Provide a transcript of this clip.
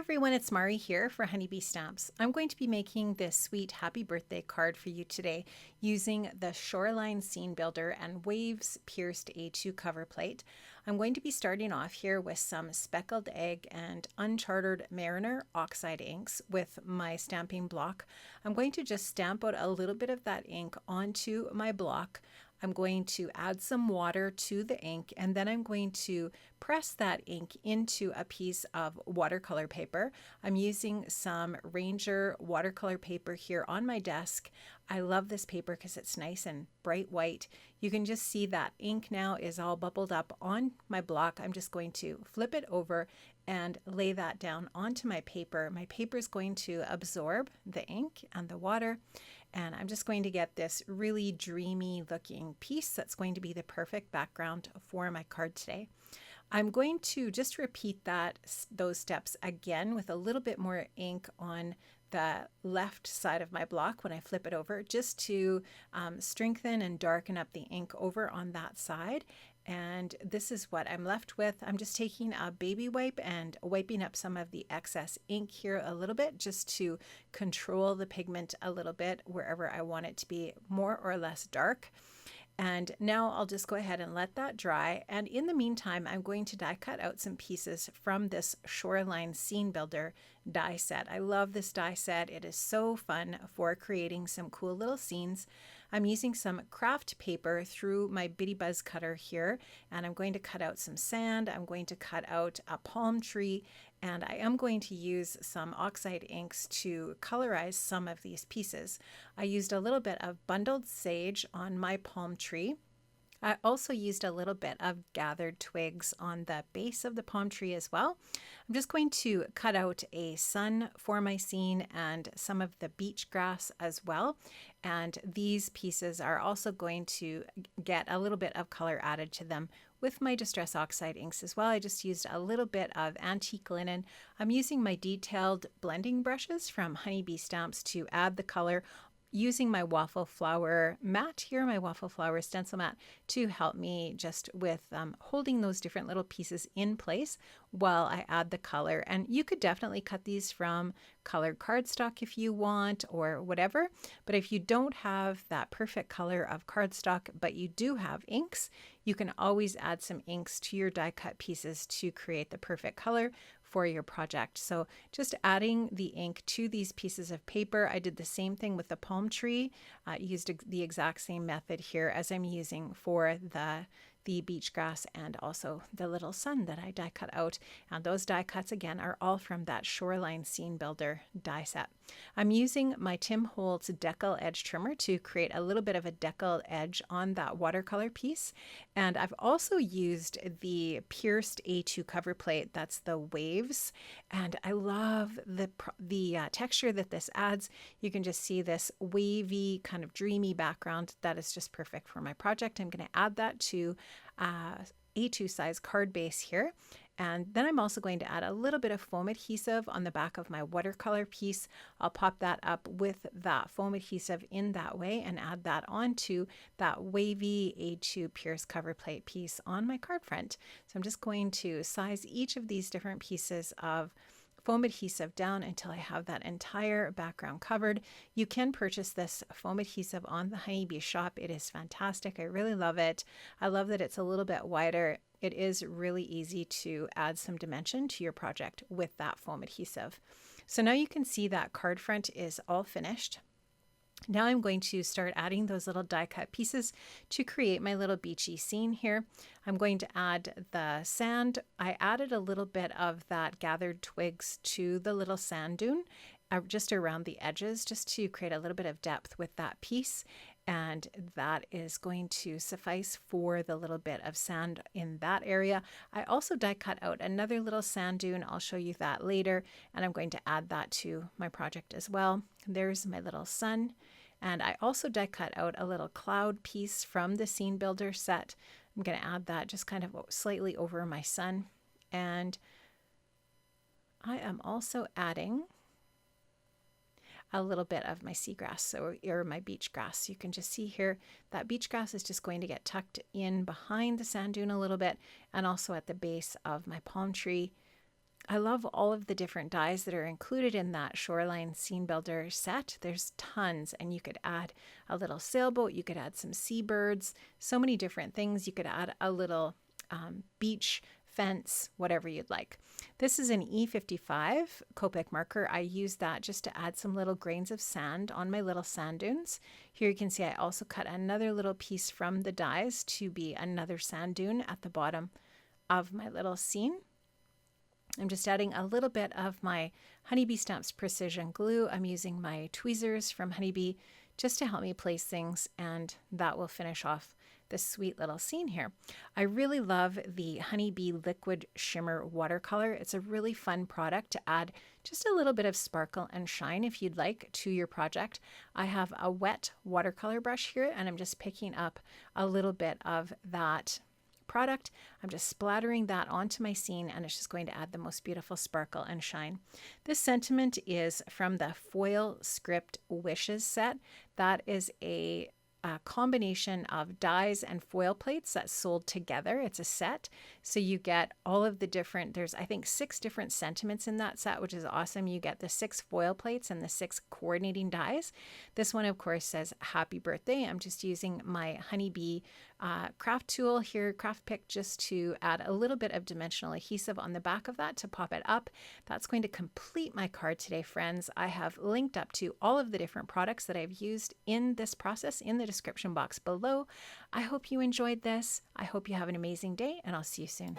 everyone, it's Mari here for Honeybee Stamps. I'm going to be making this sweet happy birthday card for you today using the Shoreline Scene Builder and Waves Pierced A2 cover plate. I'm going to be starting off here with some Speckled Egg and Unchartered Mariner oxide inks with my stamping block. I'm going to just stamp out a little bit of that ink onto my block. I'm going to add some water to the ink, and then I'm going to press that ink into a piece of watercolor paper. I'm using some Ranger watercolor paper here on my desk. I love this paper because it's nice and bright white. You can just see that ink now is all bubbled up on my block. I'm just going to flip it over and lay that down onto my paper. My paper is going to absorb the ink and the water, and I'm just going to get this really dreamy looking piece that's going to be the perfect background for my card today. I'm going to just repeat those steps again with a little bit more ink on the left side of my block when I flip it over, just to strengthen and darken up the ink over on that side. And this is what I'm left with. I'm just taking a baby wipe and wiping up some of the excess ink here a little bit, just to control the pigment a little bit wherever I want it to be more or less dark. And now I'll just go ahead and let that dry. And in the meantime, I'm going to die cut out some pieces from this Shoreline Scene Builder die set. I love this die set. It is so fun for creating some cool little scenes. I'm using some craft paper through my Bitty Buzz cutter here, and I'm going to cut out some sand. I'm going to cut out a palm tree, and I am going to use some oxide inks to colorize some of these pieces. I used a little bit of bundled sage on my palm tree. I also used a little bit of gathered twigs on the base of the palm tree as well. I'm just going to cut out a sun for my scene and some of the beach grass as well. And these pieces are also going to get a little bit of color added to them with my Distress Oxide inks as well. I just used a little bit of antique linen. I'm using my detailed blending brushes from Honeybee Stamps to add the color, using my waffle flower mat here, my waffle flower stencil mat, to help me just with holding those different little pieces in place while I add the color. And you could definitely cut these from colored cardstock if you want, or whatever. But if you don't have that perfect color of cardstock, but you do have inks, you can always add some inks to your die cut pieces to create the perfect color for your project. So just adding the ink to these pieces of paper. I did the same thing with the palm tree. Used the exact same method here as I'm using for the beach grass and also the little sun that I die cut out. And those die cuts again are all from that Shoreline Scene Builder die set. I'm using my Tim Holtz decal edge trimmer to create a little bit of a decal edge on that watercolor piece. And I've also used the pierced A2 cover plate, that's the Waves. And I love the texture that this adds. You can just see this wavy kind of dreamy background that is just perfect for my project. I'm going to add that to A2 size card base here. And then I'm also going to add a little bit of foam adhesive on the back of my watercolor piece. I'll pop that up with that foam adhesive in that way and add that onto that wavy A2 pierced cover plate piece on my card front. So I'm just going to size each of these different pieces of foam adhesive down until I have that entire background covered. You can purchase this foam adhesive on the Honeybee shop. It is fantastic. I really love it. I love that it's a little bit wider. It is really easy to add some dimension to your project with that foam adhesive. So now you can see that card front is all finished. Now I'm going to start adding those little die cut pieces to create my little beachy scene here. I'm going to add the sand. I added a little bit of that gathered twigs to the little sand dune just around the edges, just to create a little bit of depth with that piece. And that is going to suffice for the little bit of sand in that area. I also die cut out another little sand dune. I'll show you that later. And I'm going to add that to my project as well. There's my little sun. And I also die cut out a little cloud piece from the Scene Builder set. I'm going to add that just kind of slightly over my sun. And I am also adding a little bit of my seagrass or my beach grass. You can just see here that beach grass is just going to get tucked in behind the sand dune a little bit, and also at the base of my palm tree. I love all of the different dies that are included in that Shoreline Scene Builder set. There's tons, and you could add a little sailboat, you could add some seabirds, so many different things. You could add a little beach fence, whatever you'd like. This is an E55 Copic marker. I use that just to add some little grains of sand on my little sand dunes. Here you can see I also cut another little piece from the dies to be another sand dune at the bottom of my little scene. I'm just adding a little bit of my Honeybee Stamps Precision Glue. I'm using my tweezers from Honeybee just to help me place things, and that will finish off this sweet little scene here. I really love the Honeybee Liquid Shimmer Watercolor. It's a really fun product to add just a little bit of sparkle and shine if you'd like to your project. I have a wet watercolor brush here, and I'm just picking up a little bit of that product. I'm just splattering that onto my scene, and it's just going to add the most beautiful sparkle and shine. This sentiment is from the Foil Script Wishes set. That is a combination of dies and foil plates that's sold together. It's a set, so you get all of the different, there's I think 6 different sentiments in that set, which is awesome. You get the 6 foil plates and the 6 coordinating dies. This one of course says happy birthday. I'm just using my Honeybee craft tool here, craft pick, just to add a little bit of dimensional adhesive on the back of that to pop it up. That's going to complete my card today, friends. I have linked up to all of the different products that I've used in this process in the description box below. I hope you enjoyed this. I hope you have an amazing day, and I'll see you soon.